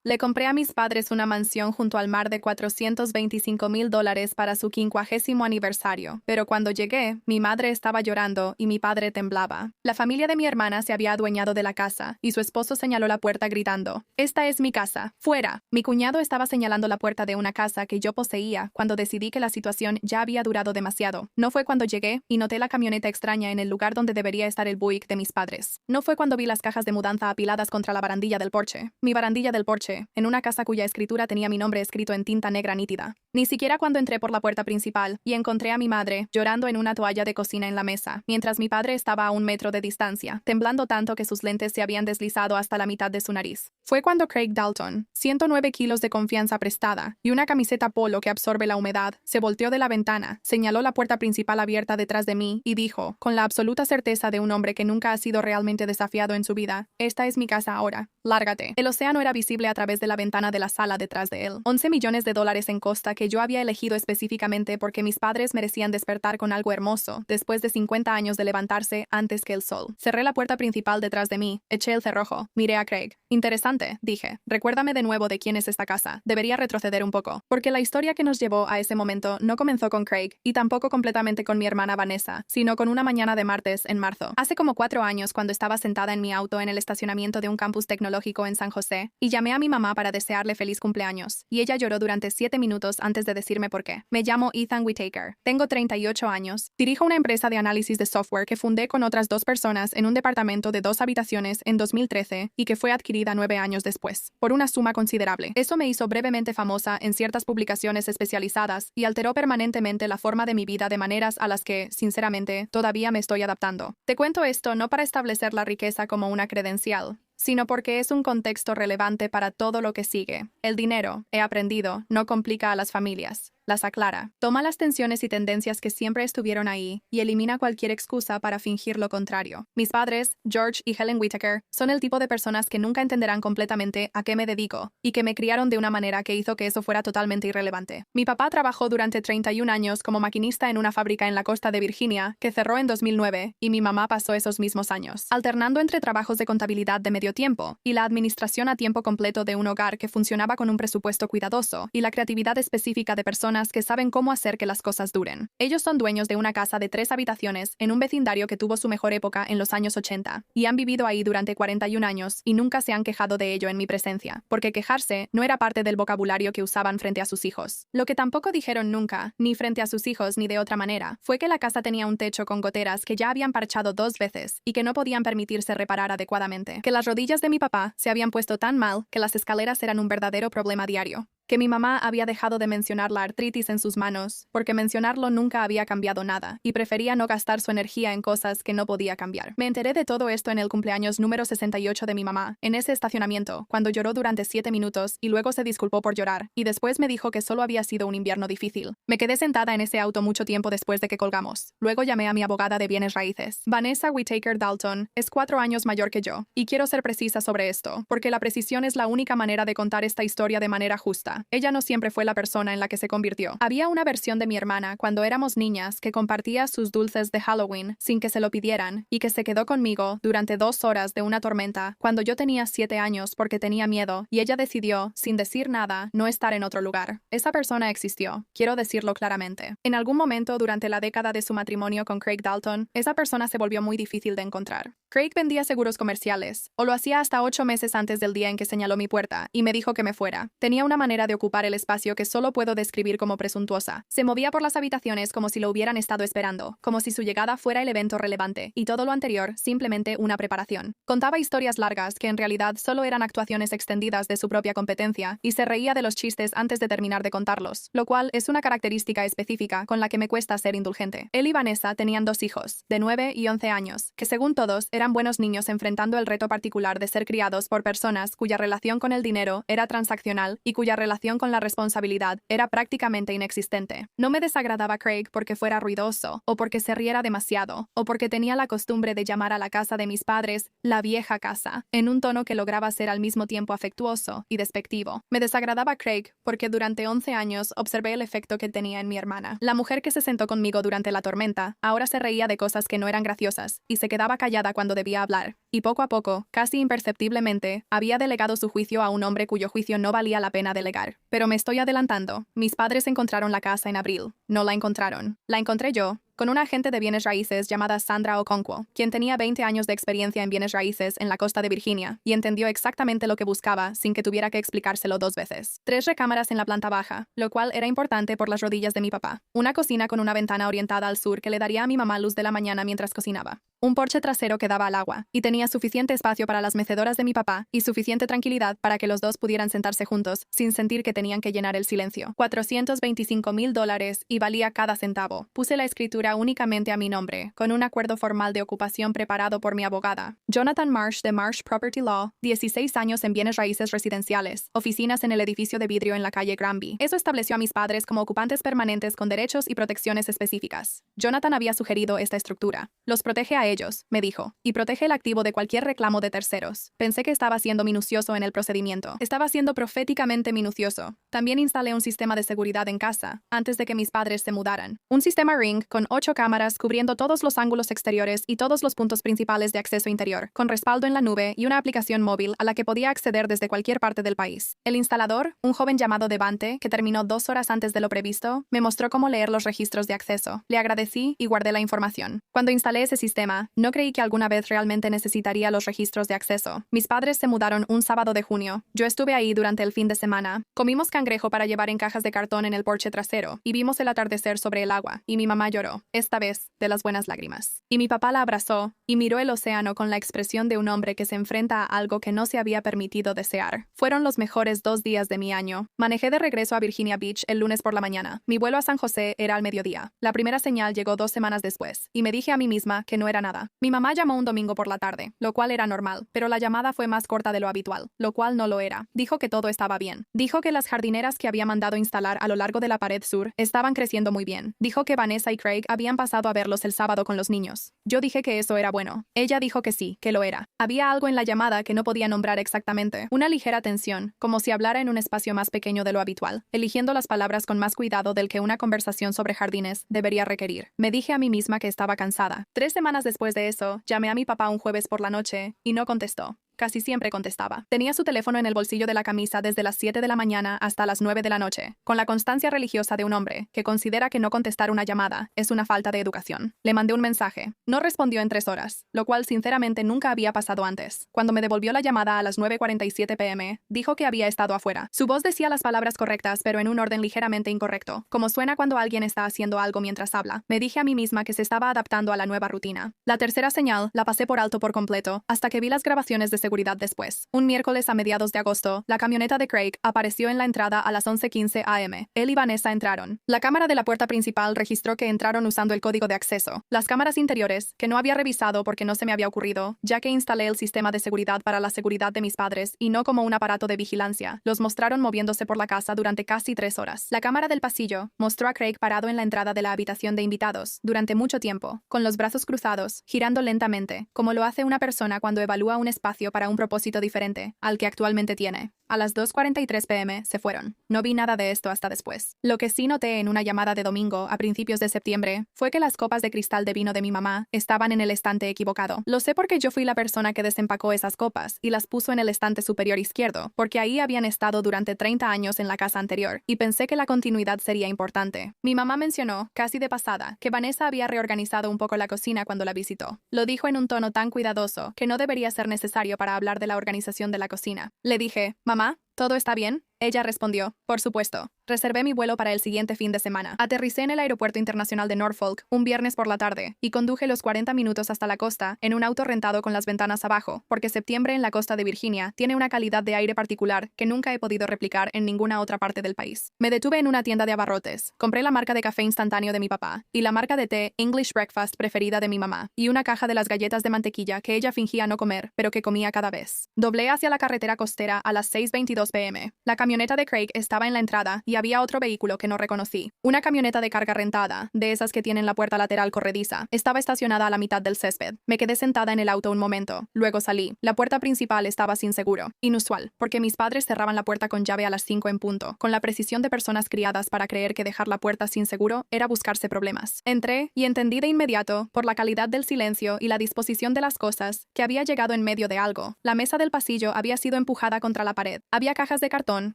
Le compré a mis padres una mansión junto al mar de $425,000 para su 50º aniversario, pero cuando llegué, mi madre estaba llorando y mi padre temblaba. La familia de mi hermana se había adueñado de la casa y su esposo señaló la puerta gritando: «Esta es mi casa, fuera». Mi cuñado estaba señalando la puerta de una casa que yo poseía cuando decidí que la situación ya había durado demasiado. No fue cuando llegué y noté la camioneta extraña en el lugar donde debería estar el Buick de mis padres. No fue cuando vi las cajas de mudanza apiladas contra la barandilla del porche. Mi barandilla del porche, en una casa cuya escritura tenía mi nombre escrito en tinta negra nítida. Ni siquiera cuando entré por la puerta principal y encontré a mi madre llorando en una toalla de cocina en la mesa, mientras mi padre estaba a 1 metro de distancia, temblando tanto que sus lentes se habían deslizado hasta la mitad de su nariz. Fue cuando Craig Dalton, 109 kilos de confianza prestada y una camiseta polo que absorbe la humedad, se volteó de la ventana, señaló la puerta principal abierta detrás de mí y dijo, con la absoluta certeza de un hombre que nunca ha sido realmente desafiado en su vida: «Esta es mi casa ahora. Lárgate». El océano era visible a través de la ventana de la sala detrás de él. 11 millones de dólares en costa que yo había elegido específicamente porque mis padres merecían despertar con algo hermoso después de 50 años de levantarse antes que el sol. Cerré la puerta principal detrás de mí, eché el cerrojo, miré a Craig. «Interesante», dije. «Recuérdame de nuevo de quién es esta casa». Debería retroceder un poco, porque la historia que nos llevó a ese momento no comenzó con Craig y tampoco completamente con mi hermana Vanessa, sino con una mañana de martes en marzo. Hace como 4 años, cuando estaba sentada en mi auto en el estacionamiento de un campus tecnológico en San José, y llamé a mi mamá para desearle feliz cumpleaños, y ella lloró durante 7 minutos antes de decirme por qué. Me llamo Ethan Whitaker. Tengo 38 años. Dirijo una empresa de análisis de software que fundé con otras 2 personas en un departamento de 2 habitaciones en 2013 y que fue adquirida 9 años después, por una suma considerable. Eso me hizo brevemente famosa en ciertas publicaciones especializadas y alteró permanentemente la forma de mi vida de maneras a las que, sinceramente, todavía me estoy adaptando. Te cuento esto no para establecer la riqueza como una credencial, sino porque es un contexto relevante para todo lo que sigue. El dinero, he aprendido, no complica a las familias, las aclara. Toma las tensiones y tendencias que siempre estuvieron ahí y elimina cualquier excusa para fingir lo contrario. Mis padres, George y Helen Whitaker, son el tipo de personas que nunca entenderán completamente a qué me dedico y que me criaron de una manera que hizo que eso fuera totalmente irrelevante. Mi papá trabajó durante 31 años como maquinista en una fábrica en la costa de Virginia que cerró en 2009 y mi mamá pasó esos mismos años, alternando entre trabajos de contabilidad de medio tiempo y la administración a tiempo completo de un hogar que funcionaba con un presupuesto cuidadoso y la creatividad específica de personas que saben cómo hacer que las cosas duren. Ellos son dueños de una casa de 3 habitaciones en un vecindario que tuvo su mejor época en los años 80 y han vivido ahí durante 41 años y nunca se han quejado de ello en mi presencia, porque quejarse no era parte del vocabulario que usaban frente a sus hijos. Lo que tampoco dijeron nunca, ni frente a sus hijos ni de otra manera, fue que la casa tenía un techo con goteras que ya habían parchado 2 veces y que no podían permitirse reparar adecuadamente, que las rodillas de mi papá se habían puesto tan mal que las escaleras eran un verdadero problema diario, que mi mamá había dejado de mencionar la artritis en sus manos, porque mencionarlo nunca había cambiado nada, y prefería no gastar su energía en cosas que no podía cambiar. Me enteré de todo esto en el cumpleaños número 68 de mi mamá, en ese estacionamiento, cuando lloró durante 7 minutos y luego se disculpó por llorar, y después me dijo que solo había sido un invierno difícil. Me quedé sentada en ese auto mucho tiempo después de que colgamos. Luego llamé a mi abogada de bienes raíces. Vanessa Whitaker Dalton es 4 años mayor que yo, y quiero ser precisa sobre esto, porque la precisión es la única manera de contar esta historia de manera justa. Ella no siempre fue la persona en la que se convirtió. Había una versión de mi hermana cuando éramos niñas que compartía sus dulces de Halloween sin que se lo pidieran y que se quedó conmigo durante 2 horas de una tormenta cuando yo tenía 7 años porque tenía miedo y ella decidió, sin decir nada, no estar en otro lugar. Esa persona existió, quiero decirlo claramente. En algún momento durante la década de su matrimonio con Craig Dalton, esa persona se volvió muy difícil de encontrar. Craig vendía seguros comerciales, o lo hacía hasta 8 meses antes del día en que señaló mi puerta, y me dijo que me fuera. Tenía una manera de ocupar el espacio que solo puedo describir como presuntuosa. Se movía por las habitaciones como si lo hubieran estado esperando, como si su llegada fuera el evento relevante, y todo lo anterior simplemente una preparación. Contaba historias largas que en realidad solo eran actuaciones extendidas de su propia competencia, y se reía de los chistes antes de terminar de contarlos, lo cual es una característica específica con la que me cuesta ser indulgente. Él y Vanessa tenían 2 hijos, de 9 y 11 años, que según todos eran buenos niños enfrentando el reto particular de ser criados por personas cuya relación con el dinero era transaccional y cuya relación con la responsabilidad era prácticamente inexistente. No me desagradaba Craig porque fuera ruidoso, o porque se riera demasiado, o porque tenía la costumbre de llamar a la casa de mis padres la vieja casa, en un tono que lograba ser al mismo tiempo afectuoso y despectivo. Me desagradaba Craig porque durante 11 años observé el efecto que tenía en mi hermana. La mujer que se sentó conmigo durante la tormenta ahora se reía de cosas que no eran graciosas y se quedaba callada cuando cuando debía hablar, y poco a poco, casi imperceptiblemente, había delegado su juicio a un hombre cuyo juicio no valía la pena delegar. Pero me estoy adelantando. Mis padres encontraron la casa en abril. No la encontraron. La encontré yo, con una agente de bienes raíces llamada Sandra Okonkwo, quien tenía 20 años de experiencia en bienes raíces en la costa de Virginia, y entendió exactamente lo que buscaba sin que tuviera que explicárselo 2 veces. 3 recámaras en la planta baja, lo cual era importante por las rodillas de mi papá. Una cocina con una ventana orientada al sur que le daría a mi mamá luz de la mañana mientras cocinaba. Un porche trasero que daba al agua, y tenía suficiente espacio para las mecedoras de mi papá y suficiente tranquilidad para que los dos pudieran sentarse juntos sin sentir que tenían que llenar el silencio. $425,000 y valía cada centavo. Puse la escritura únicamente a mi nombre, con un acuerdo formal de ocupación preparado por mi abogada. Jonathan Marsh de Marsh Property Law, 16 años en bienes raíces residenciales, oficinas en el edificio de vidrio en la calle Granby. Eso estableció a mis padres como ocupantes permanentes con derechos y protecciones específicas. Jonathan había sugerido esta estructura. Los protege a ellos, me dijo, y protege el activo de cualquier reclamo de terceros. Pensé que estaba siendo minucioso en el procedimiento. Estaba siendo proféticamente minucioso. También instalé un sistema de seguridad en casa, antes de que mis padres se mudaran. Un sistema Ring con 8 cámaras cubriendo todos los ángulos exteriores y todos los puntos principales de acceso interior, con respaldo en la nube y una aplicación móvil a la que podía acceder desde cualquier parte del país. El instalador, un joven llamado Devante, que terminó 2 horas antes de lo previsto, me mostró cómo leer los registros de acceso. Le agradecí y guardé la información. Cuando instalé ese sistema, no creí que alguna vez realmente necesitaría los registros de acceso. Mis padres se mudaron un sábado de junio. Yo estuve ahí durante el fin de semana. Comimos cangrejo para llevar en cajas de cartón en el porche trasero, y vimos el atardecer sobre el agua, y mi mamá lloró, esta vez de las buenas lágrimas. Y mi papá la abrazó, y miró el océano con la expresión de un hombre que se enfrenta a algo que no se había permitido desear. Fueron los mejores 2 días de mi año. Manejé de regreso a Virginia Beach el lunes por la mañana. Mi vuelo a San José era al mediodía. La primera señal llegó 2 semanas después, y me dije a mí misma que no era nada. Mi mamá llamó un domingo por la tarde, lo cual era normal, pero la llamada fue más corta de lo habitual, lo cual no lo era. Dijo que todo estaba bien. Dijo que las jardineras que había mandado instalar a lo largo de la pared sur estaban creciendo muy bien. Dijo que Vanessa y Craig habían pasado a verlos el sábado con los niños. Yo dije que eso era bueno. Ella dijo que sí, que lo era. Había algo en la llamada que no podía nombrar exactamente. Una ligera tensión, como si hablara en un espacio más pequeño de lo habitual, eligiendo las palabras con más cuidado del que una conversación sobre jardines debería requerir. Me dije a mí misma que estaba cansada. 3 semanas después de eso, llamé a mi papá un jueves por la noche y no contestó. Casi siempre contestaba. Tenía su teléfono en el bolsillo de la camisa desde las 7 de la mañana hasta las 9 de la noche, con la constancia religiosa de un hombre que considera que no contestar una llamada es una falta de educación. Le mandé un mensaje. No respondió en 3 horas, lo cual sinceramente nunca había pasado antes. Cuando me devolvió la llamada a las 9:47 p.m., dijo que había estado afuera. Su voz decía las palabras correctas, pero en un orden ligeramente incorrecto, como suena cuando alguien está haciendo algo mientras habla. Me dije a mí misma que se estaba adaptando a la nueva rutina. La tercera señal la pasé por alto por completo, hasta que vi las grabaciones de seguridad después. Un miércoles a mediados de agosto, la camioneta de Craig apareció en la entrada a las 11:15 a.m. Él y Vanessa entraron. La cámara de la puerta principal registró que entraron usando el código de acceso. Las cámaras interiores, que no había revisado porque no se me había ocurrido, ya que instalé el sistema de seguridad para la seguridad de mis padres y no como un aparato de vigilancia, los mostraron moviéndose por la casa durante casi 3 horas. La cámara del pasillo mostró a Craig parado en la entrada de la habitación de invitados durante mucho tiempo, con los brazos cruzados, girando lentamente, como lo hace una persona cuando evalúa un espacio para un propósito diferente al que actualmente tiene. A las 2:43 p.m. se fueron. No vi nada de esto hasta después. Lo que sí noté en una llamada de domingo a principios de septiembre fue que las copas de cristal de vino de mi mamá estaban en el estante equivocado. Lo sé porque yo fui la persona que desempacó esas copas y las puso en el estante superior izquierdo, porque ahí habían estado durante 30 años en la casa anterior, y pensé que la continuidad sería importante. Mi mamá mencionó, casi de pasada, que Vanessa había reorganizado un poco la cocina cuando la visitó. Lo dijo en un tono tan cuidadoso que no debería ser necesario para hablar de la organización de la cocina. Le dije, mamá, ¿todo está bien? Ella respondió, por supuesto. Reservé mi vuelo para el siguiente fin de semana. Aterricé en el Aeropuerto Internacional de Norfolk un viernes por la tarde y conduje los 40 minutos hasta la costa en un auto rentado con las ventanas abajo, porque septiembre en la costa de Virginia tiene una calidad de aire particular que nunca he podido replicar en ninguna otra parte del país. Me detuve en una tienda de abarrotes, compré la marca de café instantáneo de mi papá y la marca de té English Breakfast preferida de mi mamá y una caja de las galletas de mantequilla que ella fingía no comer, pero que comía cada vez. Doblé hacia la carretera costera a las 6:22 2 p.m. La camioneta de Craig estaba en la entrada y había otro vehículo que no reconocí. Una camioneta de carga rentada, de esas que tienen la puerta lateral corrediza, estaba estacionada a la mitad del césped. Me quedé sentada en el auto un momento. Luego salí. La puerta principal estaba sin seguro. Inusual, porque mis padres cerraban la puerta con llave a las 5 en punto, con la precisión de personas criadas para creer que dejar la puerta sin seguro era buscarse problemas. Entré y entendí de inmediato, por la calidad del silencio y la disposición de las cosas, que había llegado en medio de algo. La mesa del pasillo había sido empujada contra la pared. Había cajas de cartón,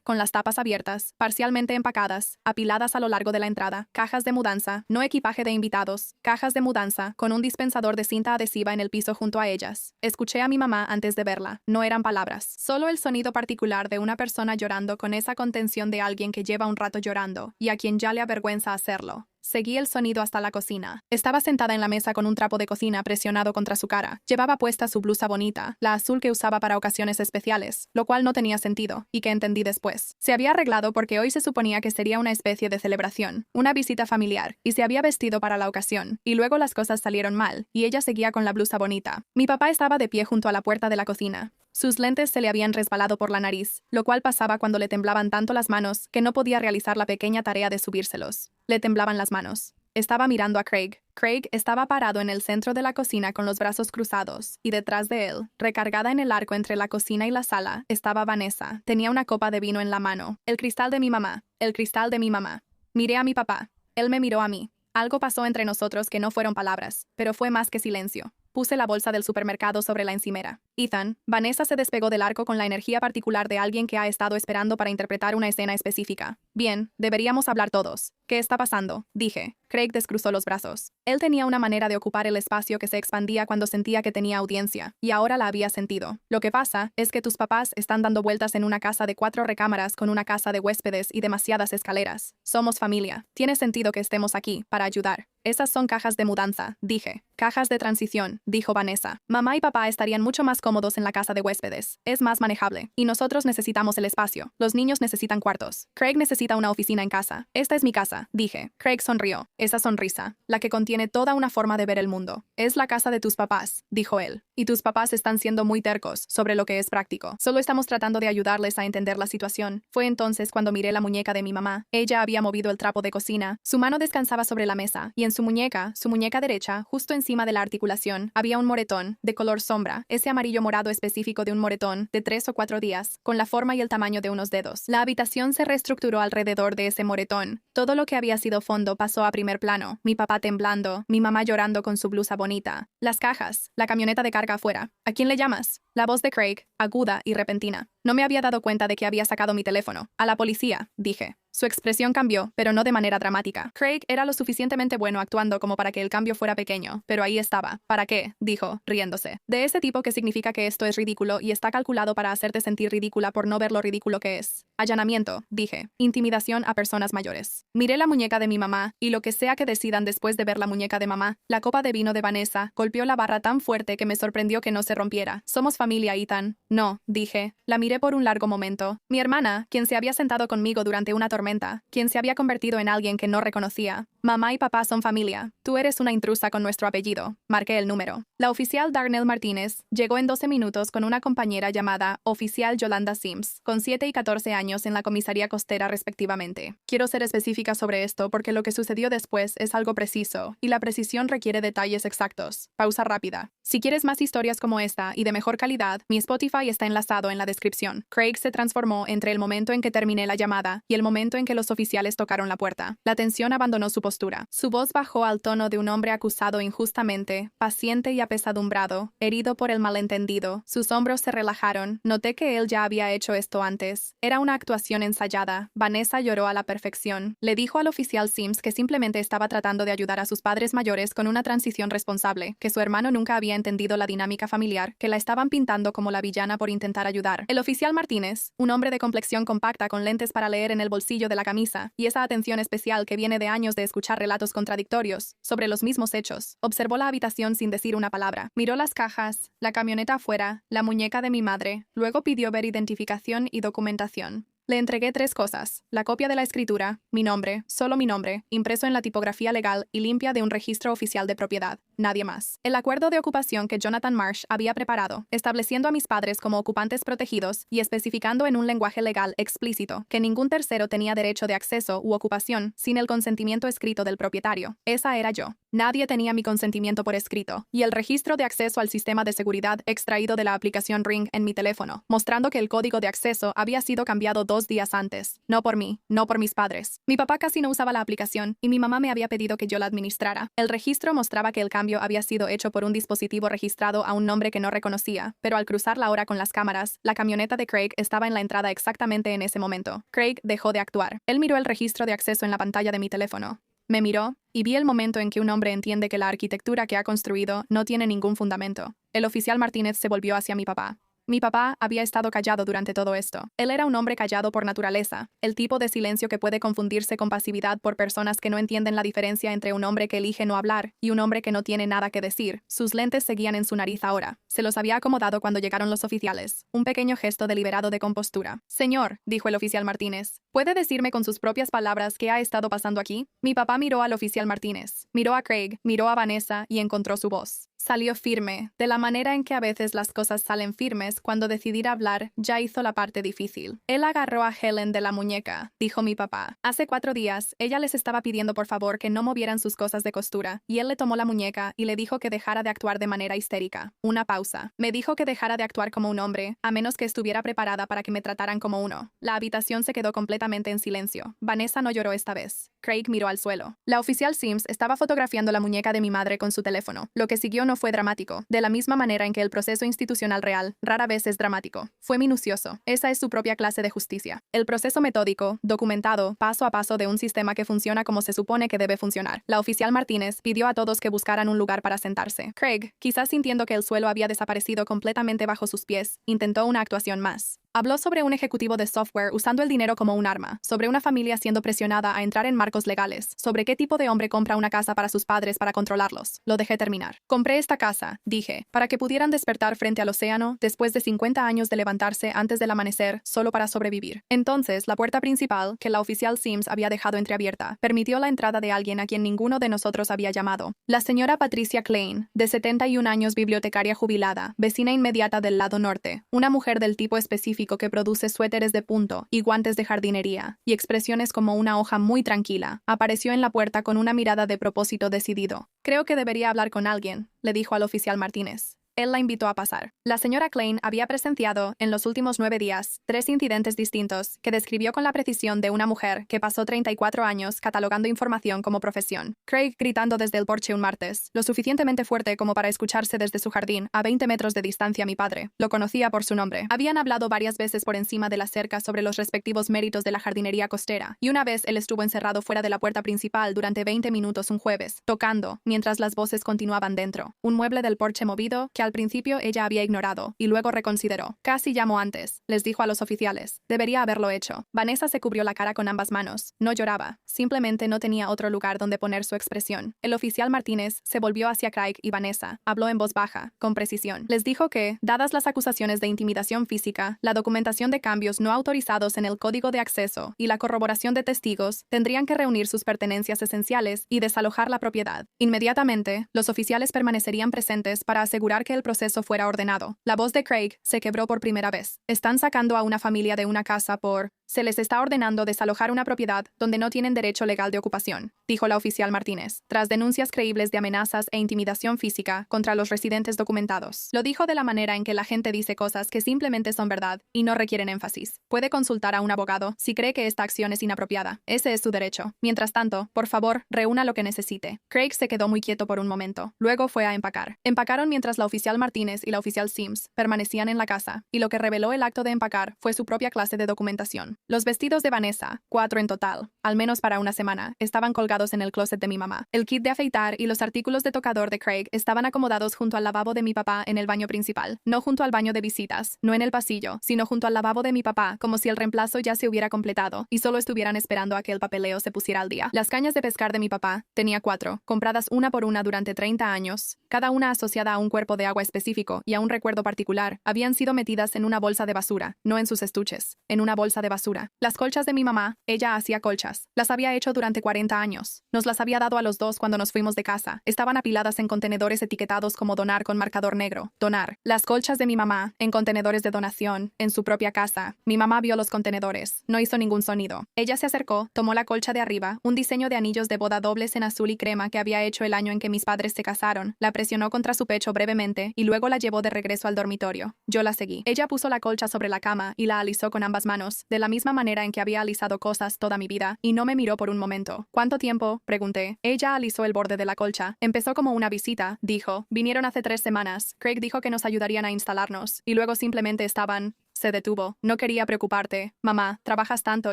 con las tapas abiertas, parcialmente empacadas, apiladas a lo largo de la entrada, cajas de mudanza, no equipaje de invitados, cajas de mudanza, con un dispensador de cinta adhesiva en el piso junto a ellas. Escuché a mi mamá antes de verla. No eran palabras, solo el sonido particular de una persona llorando con esa contención de alguien que lleva un rato llorando, y a quien ya le avergüenza hacerlo. Seguí el sonido hasta la cocina. Estaba sentada en la mesa con un trapo de cocina presionado contra su cara. Llevaba puesta su blusa bonita, la azul que usaba para ocasiones especiales, lo cual no tenía sentido, y que entendí después. Se había arreglado porque hoy se suponía que sería una especie de celebración, una visita familiar, y se había vestido para la ocasión, y luego las cosas salieron mal, y ella seguía con la blusa bonita. Mi papá estaba de pie junto a la puerta de la cocina. Sus lentes se le habían resbalado por la nariz, lo cual pasaba cuando le temblaban tanto las manos que no podía realizar la pequeña tarea de subírselos. Le temblaban las manos. Estaba mirando a Craig. Craig estaba parado en el centro de la cocina con los brazos cruzados, y detrás de él, recargada en el arco entre la cocina y la sala, estaba Vanessa. Tenía una copa de vino en la mano. El cristal de mi mamá. El cristal de mi mamá. Miré a mi papá. Él me miró a mí. Algo pasó entre nosotros que no fueron palabras, pero fue más que silencio. Puse la bolsa del supermercado sobre la encimera. Ethan, Vanessa se despegó del arco con la energía particular de alguien que ha estado esperando para interpretar una escena específica. Bien, deberíamos hablar todos. ¿Qué está pasando?, dije. Craig descruzó los brazos. Él tenía una manera de ocupar el espacio que se expandía cuando sentía que tenía audiencia, y ahora la había sentido. Lo que pasa es que tus papás están dando vueltas en una casa de 4 recámaras con una casa de huéspedes y demasiadas escaleras. Somos familia. Tiene sentido que estemos aquí, para ayudar. Esas son cajas de mudanza, dije. Cajas de transición, dijo Vanessa. Mamá y papá estarían mucho más cómodos en la casa de huéspedes. Es más manejable. Y nosotros necesitamos el espacio. Los niños necesitan cuartos. Craig necesita una oficina en casa. Esta es mi casa, dije. Craig sonrió. Esa sonrisa, la que contiene toda una forma de ver el mundo. Es la casa de tus papás, dijo él. Y tus papás están siendo muy tercos sobre lo que es práctico. Solo estamos tratando de ayudarles a entender la situación. Fue entonces cuando miré la muñeca de mi mamá. Ella había movido el trapo de cocina. Su mano descansaba sobre la mesa, y en su muñeca derecha, justo encima de la articulación, había un moretón, de color sombra, ese amarillo morado específico de un moretón, de 3 o 4 días, con la forma y el tamaño de unos dedos. La habitación se reestructuró alrededor de ese moretón. Todo lo que había sido fondo pasó a primer plano. Mi papá temblando, mi mamá llorando con su blusa bonita. Las cajas, la camioneta de carga afuera. ¿A quién le llamas? La voz de Craig, aguda y repentina. No me había dado cuenta de que había sacado mi teléfono. A la policía, dije. Su expresión cambió, pero no de manera dramática. Craig era lo suficientemente bueno actuando como para que el cambio fuera pequeño, pero ahí estaba. ¿Para qué?, dijo, riéndose. De ese tipo que significa que esto es ridículo y está calculado para hacerte sentir ridícula por no ver lo ridículo que es. Allanamiento, dije. Intimidación a personas mayores. Miré la muñeca de mi mamá, y lo que sea que decidan después de ver la muñeca de mamá, la copa de vino de Vanessa golpeó la barra tan fuerte que me sorprendió que no se rompiera. Somos familia, Ethan. No, dije. La miré por un largo momento. Mi hermana, quien se había sentado conmigo durante una tormenta, quien se había convertido en alguien que no reconocía. Mamá y papá son familia. Tú eres una intrusa con nuestro apellido. Marqué el número. La oficial Darnell Martínez llegó en 12 minutos con una compañera llamada oficial Yolanda Sims, con 7 y 14 años en la comisaría costera respectivamente. Quiero ser específica sobre esto porque lo que sucedió después es algo preciso, y la precisión requiere detalles exactos. Pausa rápida. Si quieres más historias como esta y de mejor calidad, mi Spotify está enlazado en la descripción. Craig se transformó entre el momento en que terminé la llamada y el momento en que los oficiales tocaron la puerta. La tensión abandonó su postura. Su voz bajó al tono de un hombre acusado injustamente, paciente y apesadumbrado, herido por el malentendido. Sus hombros se relajaron. Noté que él ya había hecho esto antes. Era una actuación ensayada. Vanessa lloró a la perfección. Le dijo al oficial Sims que simplemente estaba tratando de ayudar a sus padres mayores con una transición responsable, que su hermano nunca había entendido la dinámica familiar, que la estaban pintando como la villana por intentar ayudar. El oficial Martínez, un hombre de complexión compacta con lentes para leer en el bolsillo de la camisa, y esa atención especial que viene de años de escuchar relatos contradictorios sobre los mismos hechos, observó la habitación sin decir una palabra. Miró las cajas, la camioneta afuera, la muñeca de mi madre, luego pidió ver identificación y documentación. Le entregué 3 cosas: la copia de la escritura, mi nombre, solo mi nombre, impreso en la tipografía legal y limpia de un registro oficial de propiedad. Nadie más. El acuerdo de ocupación que Jonathan Marsh había preparado, estableciendo a mis padres como ocupantes protegidos y especificando en un lenguaje legal explícito que ningún tercero tenía derecho de acceso u ocupación sin el consentimiento escrito del propietario. Esa era yo. Nadie tenía mi consentimiento por escrito, y el registro de acceso al sistema de seguridad extraído de la aplicación Ring en mi teléfono, mostrando que el código de acceso había sido cambiado 2 días antes. No por mí, no por mis padres. Mi papá casi no usaba la aplicación, y mi mamá me había pedido que yo la administrara. El registro mostraba que el cambio había sido hecho por un dispositivo registrado a un nombre que no reconocía, pero al cruzar la hora con las cámaras, la camioneta de Craig estaba en la entrada exactamente en ese momento. Craig dejó de actuar. Él miró el registro de acceso en la pantalla de mi teléfono. Me miró, y vi el momento en que un hombre entiende que la arquitectura que ha construido no tiene ningún fundamento. El oficial Martínez se volvió hacia mi papá. Mi papá había estado callado durante todo esto. Él era un hombre callado por naturaleza, el tipo de silencio que puede confundirse con pasividad por personas que no entienden la diferencia entre un hombre que elige no hablar y un hombre que no tiene nada que decir. Sus lentes seguían en su nariz ahora. Se los había acomodado cuando llegaron los oficiales. Un pequeño gesto deliberado de compostura. «Señor», dijo el oficial Martínez, «¿puede decirme con sus propias palabras qué ha estado pasando aquí?» Mi papá miró al oficial Martínez, miró a Craig, miró a Vanessa y encontró su voz. Salió firme, de la manera en que a veces las cosas salen firmes cuando decidir hablar ya hizo la parte difícil. Él agarró a Helen de la muñeca, dijo mi papá. Hace 4 días, ella les estaba pidiendo por favor que no movieran sus cosas de costura, y él le tomó la muñeca y le dijo que dejara de actuar de manera histérica. Una pausa. Me dijo que dejara de actuar como un hombre, a menos que estuviera preparada para que me trataran como uno. La habitación se quedó completamente en silencio. Vanessa no lloró esta vez. Craig miró al suelo. La oficial Sims estaba fotografiando la muñeca de mi madre con su teléfono. Lo que siguió no fue dramático, de la misma manera en que el proceso institucional real rara vez es dramático. Fue minucioso. Esa es su propia clase de justicia. El proceso metódico, documentado, paso a paso de un sistema que funciona como se supone que debe funcionar. La oficial Martínez pidió a todos que buscaran un lugar para sentarse. Craig, quizás sintiendo que el suelo había desaparecido completamente bajo sus pies, intentó una actuación más. Habló sobre un ejecutivo de software usando el dinero como un arma, sobre una familia siendo presionada a entrar en marcos legales, sobre qué tipo de hombre compra una casa para sus padres para controlarlos. Lo dejé terminar. Compré esta casa, dije, para que pudieran despertar frente al océano después de 50 años de levantarse antes del amanecer solo para sobrevivir. Entonces, la puerta principal, que la oficial Sims había dejado entreabierta, permitió la entrada de alguien a quien ninguno de nosotros había llamado. La señora Patricia Klein, de 71 años, bibliotecaria jubilada, vecina inmediata del lado norte, una mujer del tipo específico que produce suéteres de punto y guantes de jardinería, y expresiones como una hoja muy tranquila, apareció en la puerta con una mirada de propósito decidido. «Creo que debería hablar con alguien», le dijo al oficial Martínez. Él la invitó a pasar. La señora Klein había presenciado, en los últimos 9 días, 3 incidentes distintos que describió con la precisión de una mujer que pasó 34 años catalogando información como profesión. Craig gritando desde el porche un martes, lo suficientemente fuerte como para escucharse desde su jardín, a 20 metros de distancia mi padre. Lo conocía por su nombre. Habían hablado varias veces por encima de la cerca sobre los respectivos méritos de la jardinería costera, y una vez él estuvo encerrado fuera de la puerta principal durante 20 minutos un jueves, tocando, mientras las voces continuaban dentro. Un mueble del porche movido que al principio ella había ignorado, y luego reconsideró. «Casi llamó antes», les dijo a los oficiales. Debería haberlo hecho. Vanessa se cubrió la cara con ambas manos. No lloraba. Simplemente no tenía otro lugar donde poner su expresión. El oficial Martínez se volvió hacia Craig y Vanessa. Habló en voz baja, con precisión. Les dijo que, dadas las acusaciones de intimidación física, la documentación de cambios no autorizados en el código de acceso y la corroboración de testigos, tendrían que reunir sus pertenencias esenciales y desalojar la propiedad. Inmediatamente, los oficiales permanecerían presentes para asegurar que el proceso fuera ordenado. La voz de Craig se quebró por primera vez. «Están sacando a una familia de una casa por... Se les está ordenando desalojar una propiedad donde no tienen derecho legal de ocupación», dijo la oficial Martínez, tras denuncias creíbles de amenazas e intimidación física contra los residentes documentados. Lo dijo de la manera en que la gente dice cosas que simplemente son verdad y no requieren énfasis. Puede consultar a un abogado si cree que esta acción es inapropiada. Ese es su derecho. Mientras tanto, por favor, reúna lo que necesite. Craig se quedó muy quieto por un momento. Luego fue a empacar. Empacaron mientras la oficial Martínez y la oficial Sims permanecían en la casa, y lo que reveló el acto de empacar fue su propia clase de documentación. Los vestidos de Vanessa, 4 en total, al menos para una semana, estaban colgados en el closet de mi mamá. El kit de afeitar y los artículos de tocador de Craig estaban acomodados junto al lavabo de mi papá en el baño principal, no junto al baño de visitas, no en el pasillo, sino junto al lavabo de mi papá, como si el reemplazo ya se hubiera completado y solo estuvieran esperando a que el papeleo se pusiera al día. Las cañas de pescar de mi papá, tenía 4, compradas una por una durante 30 años, cada una asociada a un cuerpo de agua específico y a un recuerdo particular, habían sido metidas en una bolsa de basura, no en sus estuches, en una bolsa de basura. basura. Las colchas de mi mamá, ella hacía colchas. Las había hecho durante 40 años. Nos las había dado a los dos cuando nos fuimos de casa. Estaban apiladas en contenedores etiquetados como donar con marcador negro. Donar. Las colchas de mi mamá, en contenedores de donación, en su propia casa. Mi mamá vio los contenedores. No hizo ningún sonido. Ella se acercó, tomó la colcha de arriba, un diseño de anillos de boda dobles en azul y crema que había hecho el año en que mis padres se casaron, la presionó contra su pecho brevemente y luego la llevó de regreso al dormitorio. Yo la seguí. Ella puso la colcha sobre la cama y la alisó con ambas manos, de la misma manera en que había alisado cosas toda mi vida, y no me miró por un momento. ¿Cuánto tiempo?, pregunté. Ella alisó el borde de la colcha. Empezó como una visita, dijo. Vinieron hace 3 semanas. Craig dijo que nos ayudarían a instalarnos, y luego simplemente estaban... Se detuvo. No quería preocuparte. Mamá, trabajas tanto,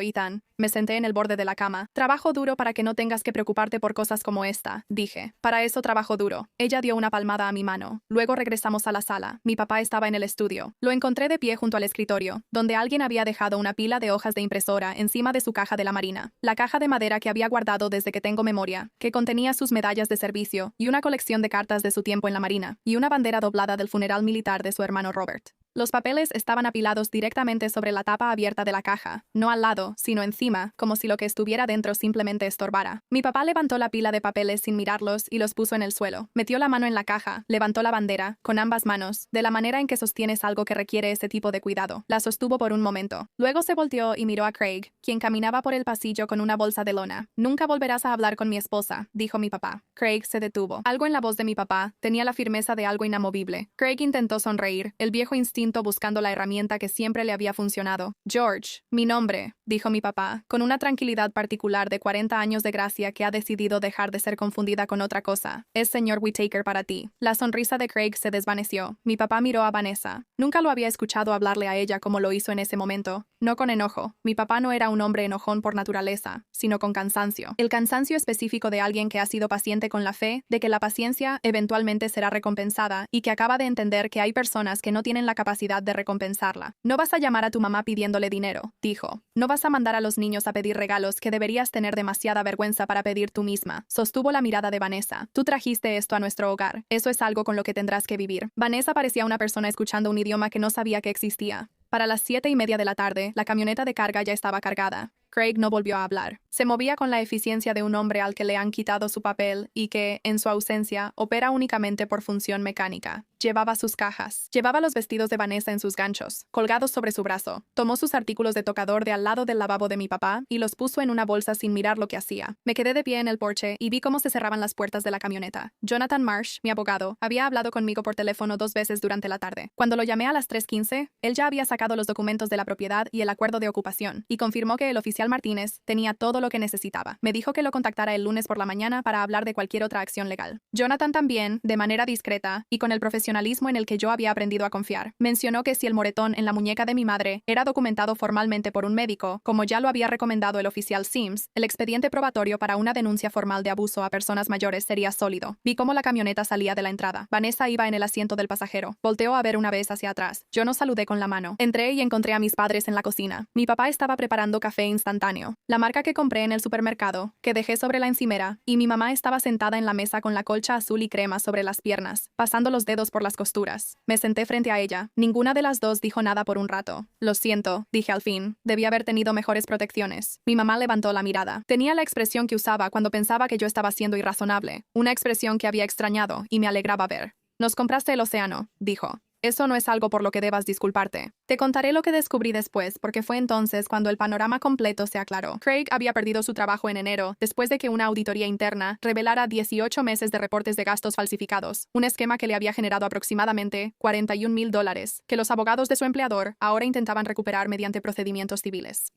Ethan. Me senté en el borde de la cama. Trabajo duro para que no tengas que preocuparte por cosas como esta, dije. Para eso trabajo duro. Ella dio una palmada a mi mano. Luego regresamos a la sala. Mi papá estaba en el estudio. Lo encontré de pie junto al escritorio, donde alguien había dejado una pila de hojas de impresora encima de su caja de la Marina. La caja de madera que había guardado desde que tengo memoria, que contenía sus medallas de servicio y una colección de cartas de su tiempo en la Marina, y una bandera doblada del funeral militar de su hermano Robert. Los papeles estaban apilados directamente sobre la tapa abierta de la caja, no al lado, sino encima, como si lo que estuviera dentro simplemente estorbara. Mi papá levantó la pila de papeles sin mirarlos y los puso en el suelo. Metió la mano en la caja, levantó la bandera, con ambas manos, de la manera en que sostienes algo que requiere ese tipo de cuidado. La sostuvo por un momento. Luego se volteó y miró a Craig, quien caminaba por el pasillo con una bolsa de lona. Nunca volverás a hablar con mi esposa, dijo mi papá. Craig se detuvo. Algo en la voz de mi papá tenía la firmeza de algo inamovible. Craig intentó sonreír, el viejo instinto buscando la herramienta que siempre le había funcionado. George, mi nombre, dijo mi papá, con una tranquilidad particular de 40 años de gracia que ha decidido dejar de ser confundida con otra cosa. Es señor Whittaker para ti. La sonrisa de Craig se desvaneció. Mi papá miró a Vanessa. Nunca lo había escuchado hablarle a ella como lo hizo en ese momento. No con enojo. Mi papá no era un hombre enojón por naturaleza, sino con cansancio. El cansancio específico de alguien que ha sido paciente con la fe de que la paciencia eventualmente será recompensada y que acaba de entender que hay personas que no tienen la capacidad de recompensarla. No vas a llamar a tu mamá pidiéndole dinero, dijo. No vas a mandar a los niños a pedir regalos que deberías tener demasiada vergüenza para pedir tú misma. Sostuvo la mirada de Vanessa. Tú trajiste esto a nuestro hogar. Eso es algo con lo que tendrás que vivir. Vanessa parecía una persona escuchando un idioma que no sabía que existía. Para las 7:30 de la tarde, la camioneta de carga ya estaba cargada. Craig no volvió a hablar. Se movía con la eficiencia de un hombre al que le han quitado su papel y que, en su ausencia, opera únicamente por función mecánica. Llevaba sus cajas. Llevaba los vestidos de Vanessa en sus ganchos, colgados sobre su brazo. Tomó sus artículos de tocador de al lado del lavabo de mi papá y los puso en una bolsa sin mirar lo que hacía. Me quedé de pie en el porche y vi cómo se cerraban las puertas de la camioneta. Jonathan Marsh, mi abogado, había hablado conmigo por teléfono 2 veces durante la tarde. Cuando lo llamé a las 3:15, él ya había sacado los documentos de la propiedad y el acuerdo de ocupación, y confirmó que el oficial Martínez tenía todo lo que necesitaba. Me dijo que lo contactara el lunes por la mañana para hablar de cualquier otra acción legal. Jonathan también, de manera discreta y con el profesionalismo en el que yo había aprendido a confiar, mencionó que si el moretón en la muñeca de mi madre era documentado formalmente por un médico, como ya lo había recomendado el oficial Sims, el expediente probatorio para una denuncia formal de abuso a personas mayores sería sólido. Vi cómo la camioneta salía de la entrada. Vanessa iba en el asiento del pasajero. Volteó a ver una vez hacia atrás. Yo no saludé con la mano. Entré y encontré a mis padres en la cocina. Mi papá estaba preparando café instantáneo, la marca que compré en el supermercado, que dejé sobre la encimera, y mi mamá estaba sentada en la mesa con la colcha azul y crema sobre las piernas, pasando los dedos por las costuras. Me senté frente a ella. Ninguna de las dos dijo nada por un rato. Lo siento, dije al fin. Debí haber tenido mejores protecciones. Mi mamá levantó la mirada. Tenía la expresión que usaba cuando pensaba que yo estaba siendo irrazonable, una expresión que había extrañado y me alegraba ver. Nos compraste el océano, dijo. Eso no es algo por lo que debas disculparte. Te contaré lo que descubrí después, porque fue entonces cuando el panorama completo se aclaró. Craig había perdido su trabajo en enero, después de que una auditoría interna revelara 18 meses de reportes de gastos falsificados, un esquema que le había generado aproximadamente $41,000, que los abogados de su empleador ahora intentaban recuperar mediante procedimientos civiles.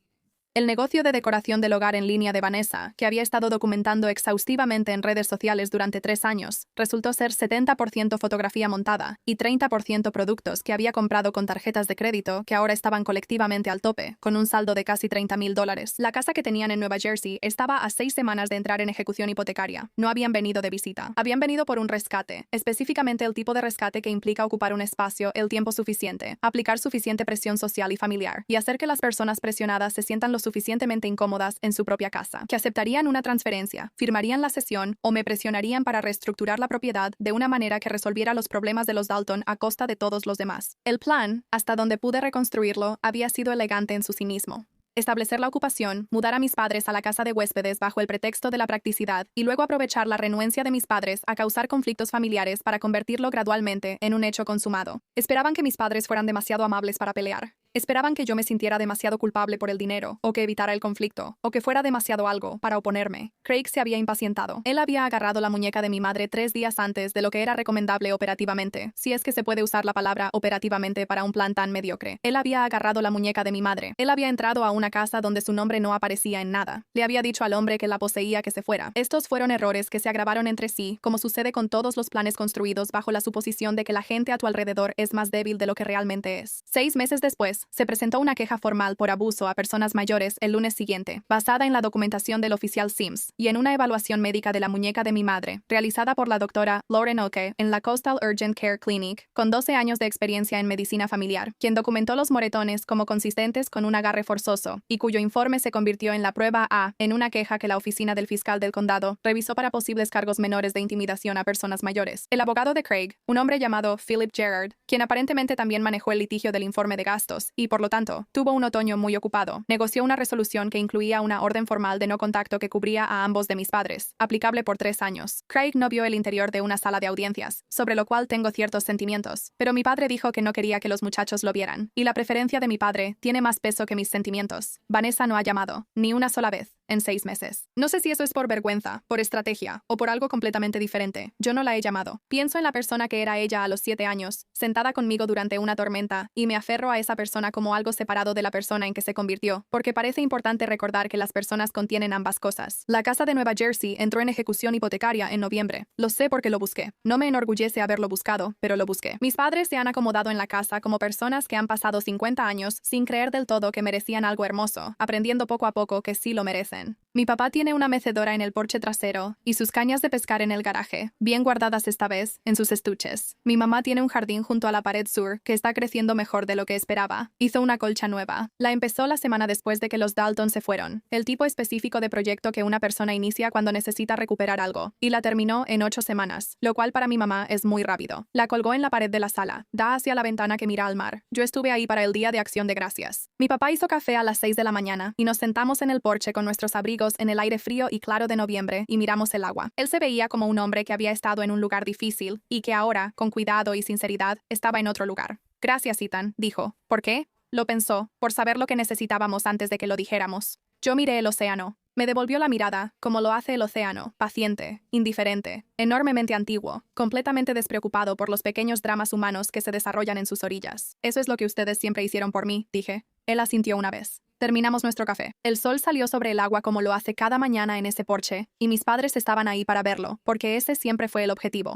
El negocio de decoración del hogar en línea de Vanessa, que había estado documentando exhaustivamente en redes sociales durante 3 años, resultó ser 70% fotografía montada y 30% productos que había comprado con tarjetas de crédito que ahora estaban colectivamente al tope, con un saldo de casi $30,000. La casa que tenían en Nueva Jersey estaba a 6 semanas de entrar en ejecución hipotecaria. No habían venido de visita. Habían venido por un rescate, específicamente el tipo de rescate que implica ocupar un espacio el tiempo suficiente, aplicar suficiente presión social y familiar, y hacer que las personas presionadas se sientan lo suficientemente incómodas en su propia casa, que aceptarían una transferencia, firmarían la cesión o me presionarían para reestructurar la propiedad de una manera que resolviera los problemas de los Dalton a costa de todos los demás. El plan, hasta donde pude reconstruirlo, había sido elegante en su cinismo. establecer la ocupación, mudar a mis padres a la casa de huéspedes bajo el pretexto de la practicidad y luego aprovechar la renuencia de mis padres a causar conflictos familiares para convertirlo gradualmente en un hecho consumado. Esperaban que mis padres fueran demasiado amables para pelear. Esperaban que yo me sintiera demasiado culpable por el dinero, o que evitara el conflicto, o que fuera demasiado algo para oponerme. Craig se había impacientado. Él había agarrado la muñeca de mi madre 3 días antes de lo que era recomendable operativamente, si es que se puede usar la palabra operativamente para un plan tan mediocre. Él había agarrado la muñeca de mi madre. Él había entrado a una casa donde su nombre no aparecía en nada. Le había dicho al hombre que la poseía que se fuera. Estos fueron errores que se agravaron entre sí, como sucede con todos los planes construidos bajo la suposición de que la gente a tu alrededor es más débil de lo que realmente es. 6 meses después, se presentó una queja formal por abuso a personas mayores el lunes siguiente, basada en la documentación del oficial Sims y en una evaluación médica de la muñeca de mi madre, realizada por la doctora Lauren Oke en la Coastal Urgent Care Clinic, con 12 años de experiencia en medicina familiar, quien documentó los moretones como consistentes con un agarre forzoso, y cuyo informe se convirtió en la prueba A en una queja que la oficina del fiscal del condado revisó para posibles cargos menores de intimidación a personas mayores. El abogado de Craig, un hombre llamado Philip Gerard, quien aparentemente también manejó el litigio del informe de gastos y por lo tanto tuvo un otoño muy ocupado, negoció una resolución que incluía una orden formal de no contacto que cubría a ambos de mis padres, aplicable por 3 años. Craig no vio el interior de una sala de audiencias, sobre lo cual tengo ciertos sentimientos, pero mi padre dijo que no quería que los muchachos lo vieran, y la preferencia de mi padre tiene más peso que mis sentimientos. Vanessa no ha llamado, ni una sola vez, en 6 meses. No sé si eso es por vergüenza, por estrategia, o por algo completamente diferente. Yo no la he llamado. Pienso en la persona que era ella a los 7 años, sentada conmigo durante una tormenta, y me aferro a esa persona como algo separado de la persona en que se convirtió, porque parece importante recordar que las personas contienen ambas cosas. La casa de Nueva Jersey entró en ejecución hipotecaria en noviembre. Lo sé porque lo busqué. No me enorgullece haberlo buscado, pero lo busqué. Mis padres se han acomodado en la casa como personas que han pasado 50 años sin creer del todo que merecían algo hermoso, aprendiendo poco a poco que sí lo merecen. Mi papá tiene una mecedora en el porche trasero y sus cañas de pescar en el garaje, bien guardadas esta vez, en sus estuches. Mi mamá tiene un jardín junto a la pared sur que está creciendo mejor de lo que esperaba. Hizo una colcha nueva. La empezó la semana después de que los Dalton se fueron, el tipo específico de proyecto que una persona inicia cuando necesita recuperar algo, y la terminó en 8 semanas, lo cual para mi mamá es muy rápido. La colgó en la pared de la sala, da hacia la ventana que mira al mar. Yo estuve ahí para el Día de Acción de Gracias. Mi papá hizo café a las 6 de la mañana y nos sentamos en el porche con nuestros abrigos en el aire frío y claro de noviembre y miramos el agua. Él se veía como un hombre que había estado en un lugar difícil y que ahora, con cuidado y sinceridad, estaba en otro lugar. Gracias, Ethan, dijo. ¿Por qué? Lo pensó, por saber lo que necesitábamos antes de que lo dijéramos. Yo miré el océano. Me devolvió la mirada, como lo hace el océano, paciente, indiferente, enormemente antiguo, completamente despreocupado por los pequeños dramas humanos que se desarrollan en sus orillas. Eso es lo que ustedes siempre hicieron por mí, dije. Él asintió una vez. Terminamos nuestro café. El sol salió sobre el agua como lo hace cada mañana en ese porche, y mis padres estaban ahí para verlo, porque ese siempre fue el objetivo.